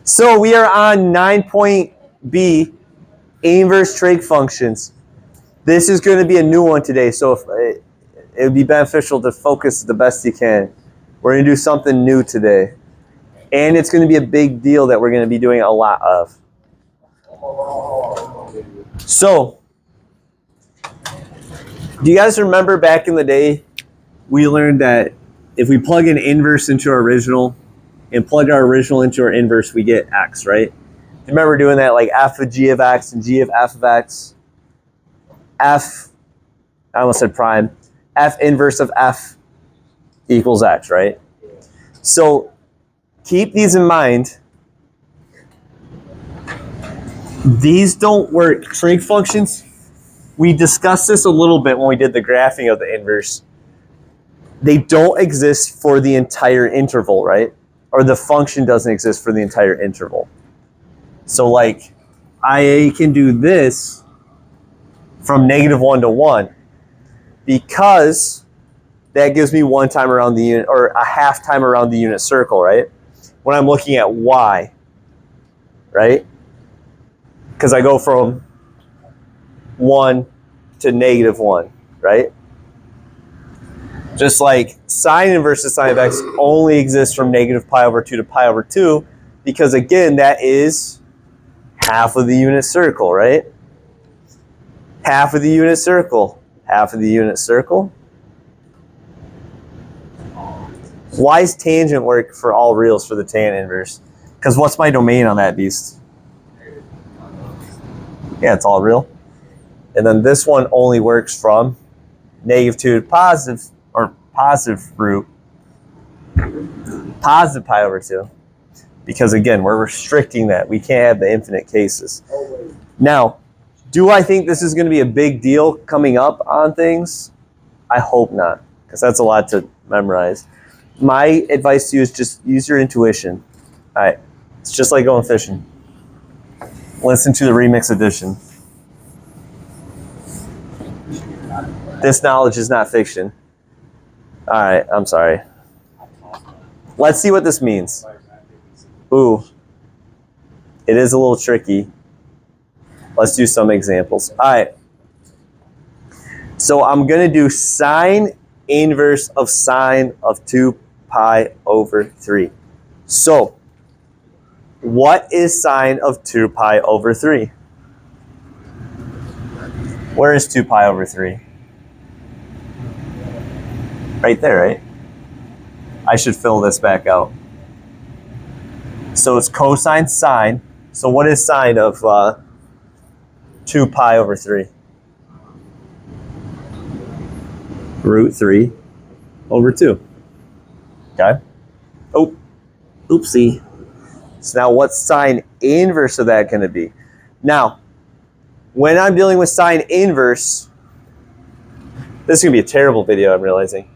So we are on 9.B, inverse trig functions. This is going to be a new one today, so it would be beneficial to focus the best you can. We're going to do something new today. And it's going to be a big deal that we're going to be doing a lot of. So, do you guys remember back in the day, we learned that if we plug an inverse into our original and plug our original into our inverse, we get x, right? Do you remember doing that, like f of g of x and g of f of x? F, I almost said prime, f inverse of f equals x, right? So keep these in mind. These don't work. Trig functions, we discussed this a little bit when we did the graphing of the inverse. They don't exist for the entire interval, right? Or the function doesn't exist for the entire interval. So like, I can do this from -1 to 1 because that gives me one time around the unit, or a half time around the unit circle, right? When I'm looking at y, right? Because I go from 1 to -1, right? Just like sine inverse of sine of x only exists from -pi/2 to pi/2, because again, that is half of the unit circle, right? Half of the unit circle, half of the unit circle. Why does tangent work for all reals for the tan inverse? Because what's my domain on that beast? Yeah, it's all real. And then this one only works from -2 to positive, or positive root, positive pi/2. Because again, we're restricting that. We can't have the infinite cases. Now, do I think this is going to be a big deal coming up on things? I hope not, because that's a lot to memorize. My advice to you is just use your intuition. All right, it's just like going fishing. Listen to the remix edition. This knowledge is not fiction. All right, I'm sorry. Let's see what this means. Ooh, it is a little tricky. Let's do some examples. All right. So I'm going to do sine inverse of sine of 2 pi/3. So what is sine of 2 pi/3? Where is 2 pi/3? Right there, right? I should fill this back out. So it's cosine sine. So what is sine of 2 pi/3? √3/2. Okay? Oh, oopsie. So now what's sine inverse of that going to be? Now, when I'm dealing with sine inverse, this is going to be a terrible video, I'm realizing.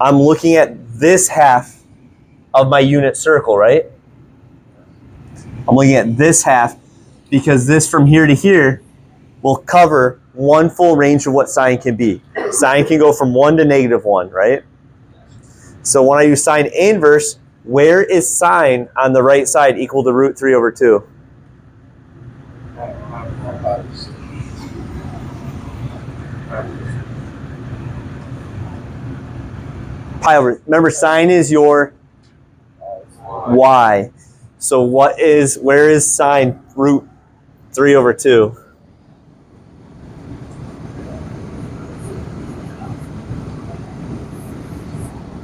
I'm looking at this half of my unit circle, right? I'm looking at this half because this from here to here will cover one full range of what sine can be. Sine can go from 1 to -1, right? So when I use sine inverse, where is sine on the right side equal to √3/2? Remember, sine is your y. So where is sine √3/2?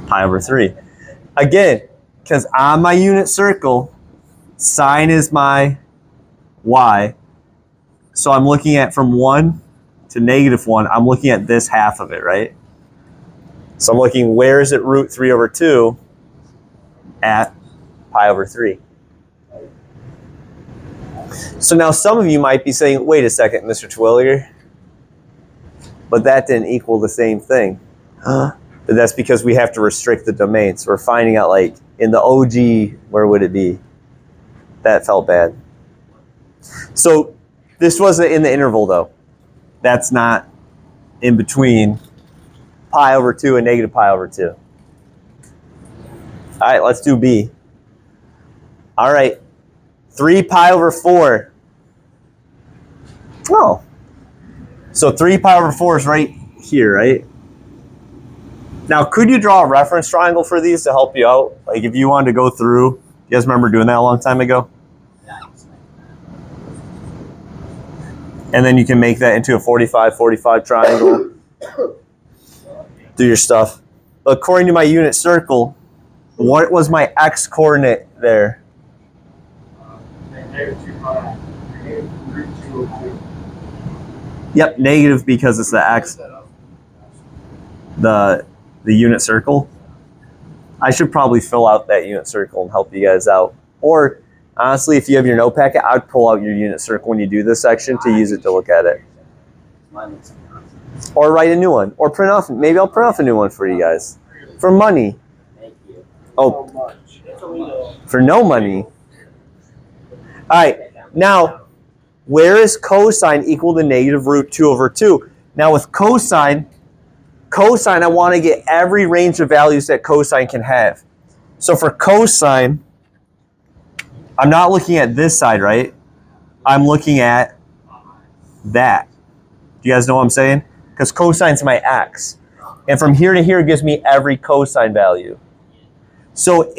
Pi/3. Again, because on my unit circle, sine is my y. So I'm looking at from 1 to -1. I'm looking at this half of it, right? So I'm looking, where is it √3/2 at pi/3? So now some of you might be saying, wait a second, Mr. Twilliger, but that didn't equal the same thing. But that's because we have to restrict the domain. So we're finding out, like, in the OG, where would it be? That felt bad. So this wasn't in the interval, though. That's not in between pi/2 and -pi/2. All right, let's do B. All right, 3 pi over 4. Oh. So 3 pi over 4 is right here, right? Now, could you draw a reference triangle for these to help you out? Like if you wanted to go through, you guys remember doing that a long time ago? And then you can make that into a 45-45 triangle. Do your stuff. According to my unit circle, what was my x coordinate there? Yep, negative because it's the x. The unit circle. I should probably fill out that unit circle and help you guys out. Or honestly, if you have your note packet, I'd pull out your unit circle when you do this section to use it to look at it. Or write a new one. Or print off. Maybe I'll print off a new one for you guys. For money. Oh, for no money. All right. Now, where is cosine equal to negative root 2 over 2? Now, with cosine, I want to get every range of values that cosine can have. So for cosine, I'm not looking at this side, right? I'm looking at that. Do you guys know what I'm saying? Because cosine's my x. And from here to here gives me every cosine value. So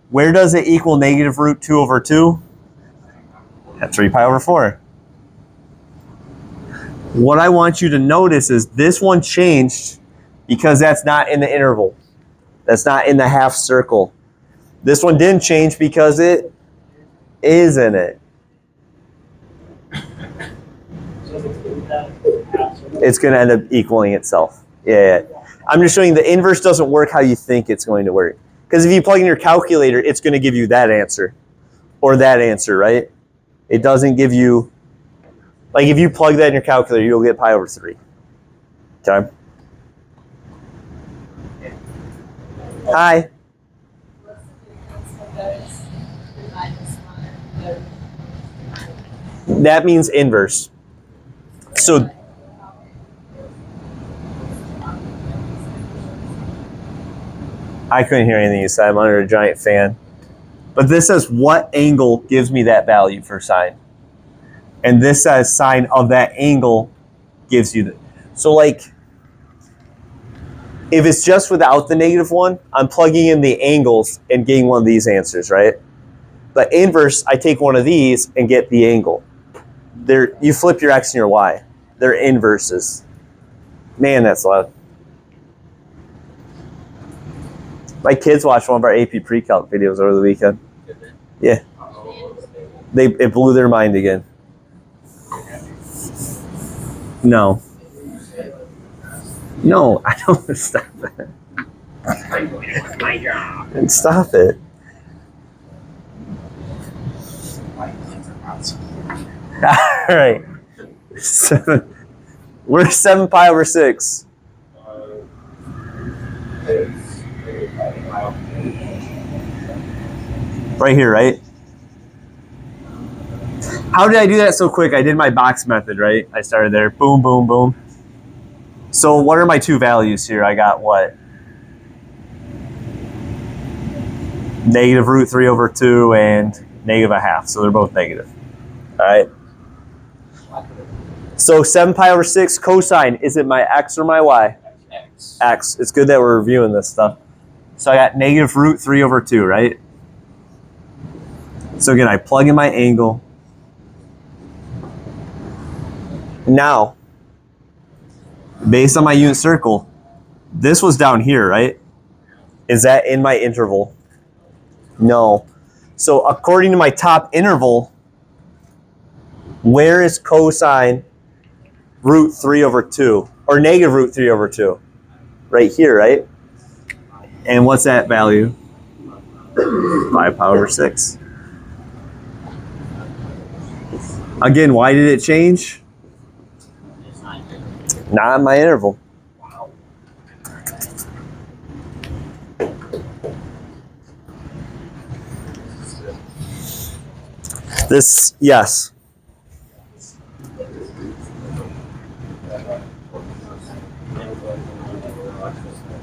where does it equal negative root 2 over 2? At 3 pi over 4. What I want you to notice is this one changed because that's not in the interval. That's not in the half circle. This one didn't change because it is in it. It's going to end up equaling itself. Yeah. I'm just showing the inverse doesn't work how you think it's going to work. Because if you plug in your calculator, it's going to give you that answer. Or that answer, right? It doesn't give you... Like if you plug that in your calculator, you'll get pi over 3. Okay? Hi. That means inverse. So I couldn't hear anything you said. I'm under a giant fan. But this says what angle gives me that value for sine. And this says sine of that angle gives you the... So like, if it's just without the negative one, I'm plugging in the angles and getting one of these answers, right? But inverse, I take one of these and get the angle. You flip your x and your y. They're inverses. Man, that's loud. My kids watched one of our AP Pre-Calc videos over the weekend. Yeah. It blew their mind again. No. No, I don't. Stop it. And stop it. All right. We're 7 pi over 6. Right here, right? How did I do that so quick? I did my box method, right? I started there. Boom, boom, boom. So what are my two values here? I got what? Negative root 3 over 2 and negative a half. So they're both negative. All right. So 7 pi over 6 cosine. Is it my x or my y? X. X. It's good that we're reviewing this stuff. So I got negative root 3 over 2, right? So again, I plug in my angle. Now, based on my unit circle, this was down here, right? Is that in my interval? No. So according to my top interval, where is cosine root 3 over 2? Or negative root 3 over 2? Right here, right? And what's that value? 5 pi over 6. Again, why did it change? Not in my interval. This, yes.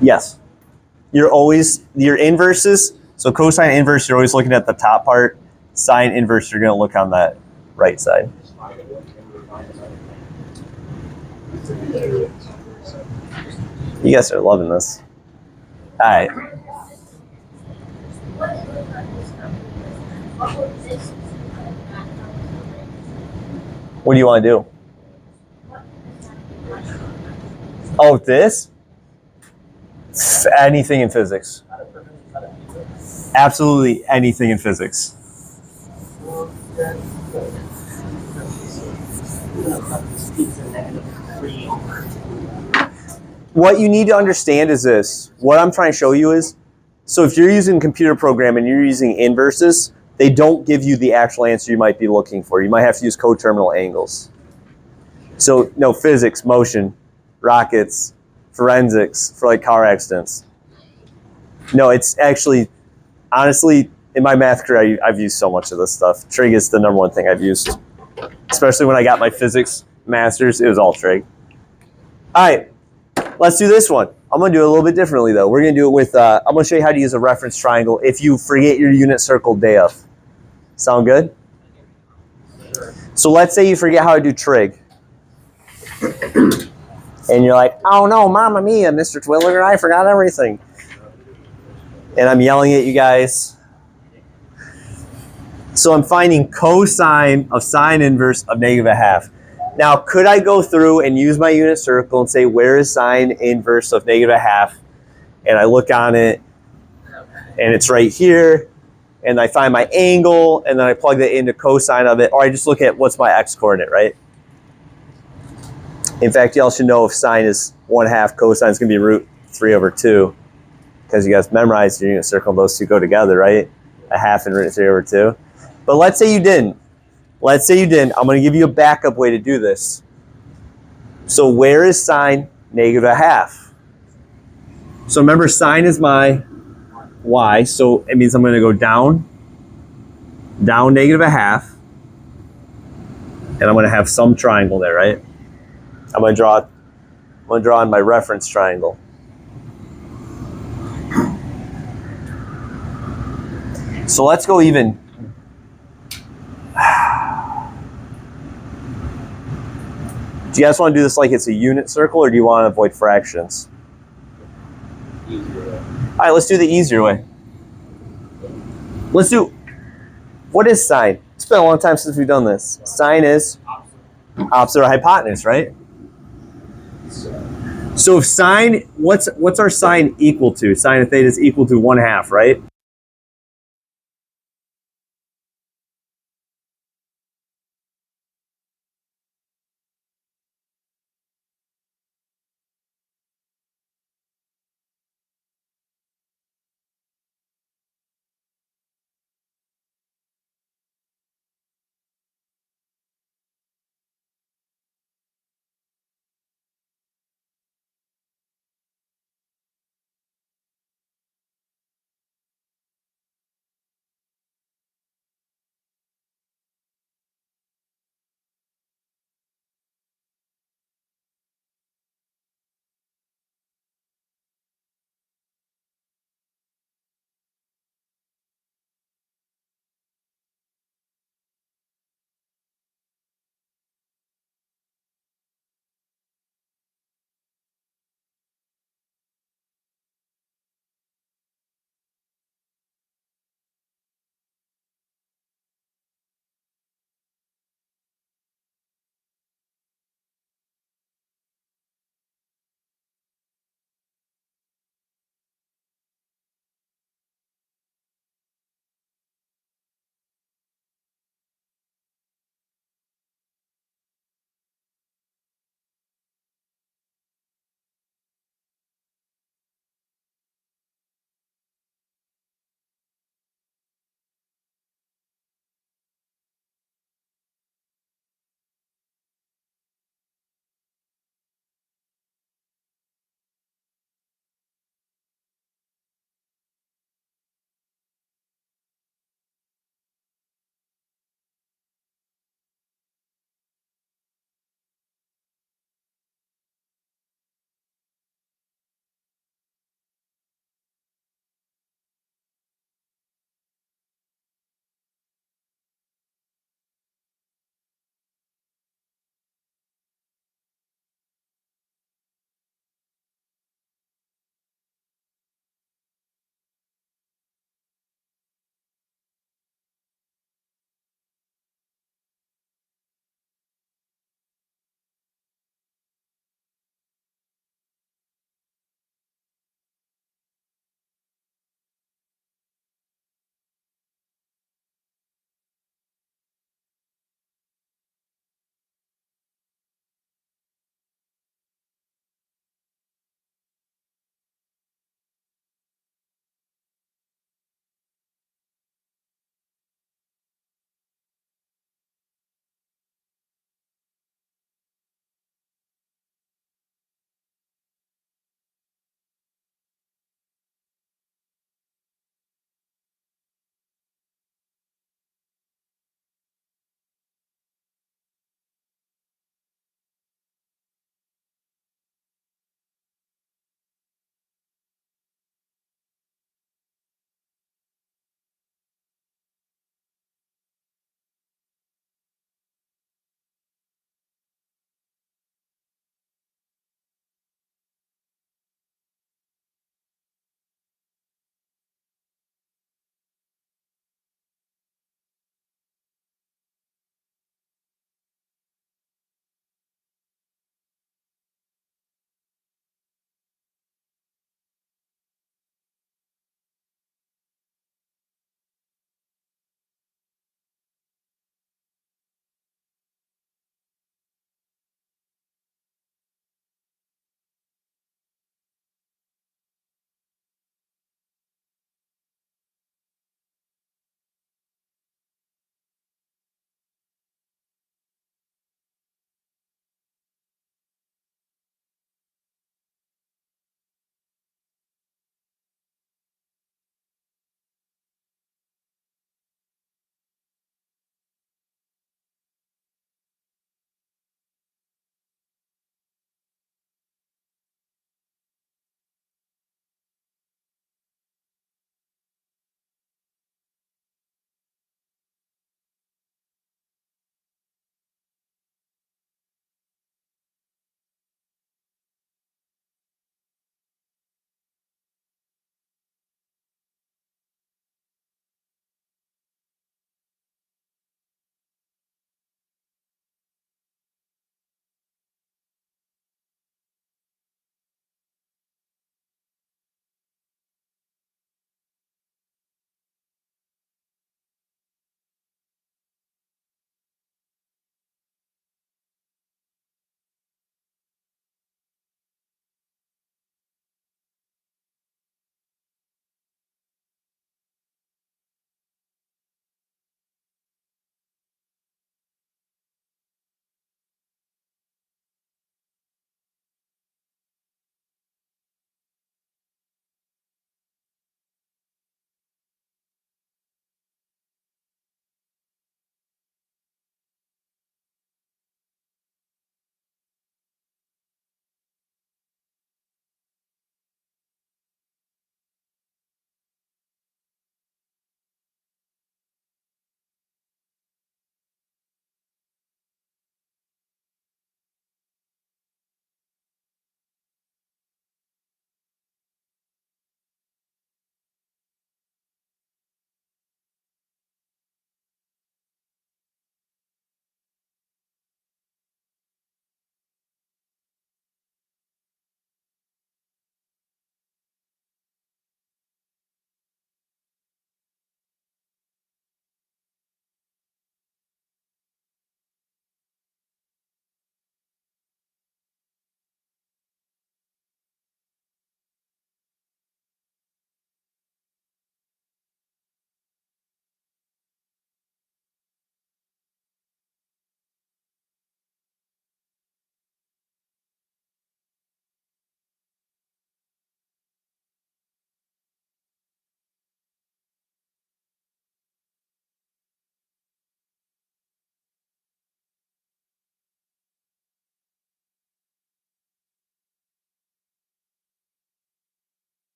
Yes. your inverses. So cosine inverse, you're always looking at the top part. Sine inverse, you're going to look on that right side. You guys are loving this. All right. What do you want to do? Oh, this? Anything in physics. Absolutely anything in physics. What you need to understand is this. What I'm trying to show you is, so if you're using a computer program and you're using inverses, they don't give you the actual answer you might be looking for. You might have to use coterminal angles. So, no, physics, motion, rockets, forensics for like car accidents. No, it's actually, honestly, in my math career, I've used so much of this stuff. Trig is the number one thing I've used. Especially when I got my physics master's, it was all trig. All right, let's do this one. I'm going to do it a little bit differently, though. We're going to do it with, I'm going to show you how to use a reference triangle if you forget your unit circle day of. Sound good? So let's say you forget how to do trig. And you're like, oh no, Mamma Mia, Mr. Twiller, I forgot everything. And I'm yelling at you guys. So I'm finding cosine of sine inverse of -1/2. Now, could I go through and use my unit circle and say, where is sine inverse of -1/2? And I look on it, and it's right here. And I find my angle, and then I plug that into cosine of it. Or I just look at what's my x-coordinate, right? In fact, y'all should know if sine is 1/2, cosine is going to be √3/2. Because you guys memorize your unit circle, those two go together, right? 1/2 and √3/2. But let's say you didn't. Let's say you didn't. I'm going to give you a backup way to do this. So where is sine -1/2? So remember, sine is my y, so it means I'm going to go down -1/2, and I'm going to have some triangle there, right? I'm going to draw on my reference triangle. So let's go even. Do you guys want to do this like it's a unit circle, or do you want to avoid fractions? All right, let's do the easier way. Let's do, what is sine? It's been a long time since we've done this. Sine is opposite of hypotenuse, right? So if sine, what's our sine equal to? Sine of theta is equal to 1/2, right?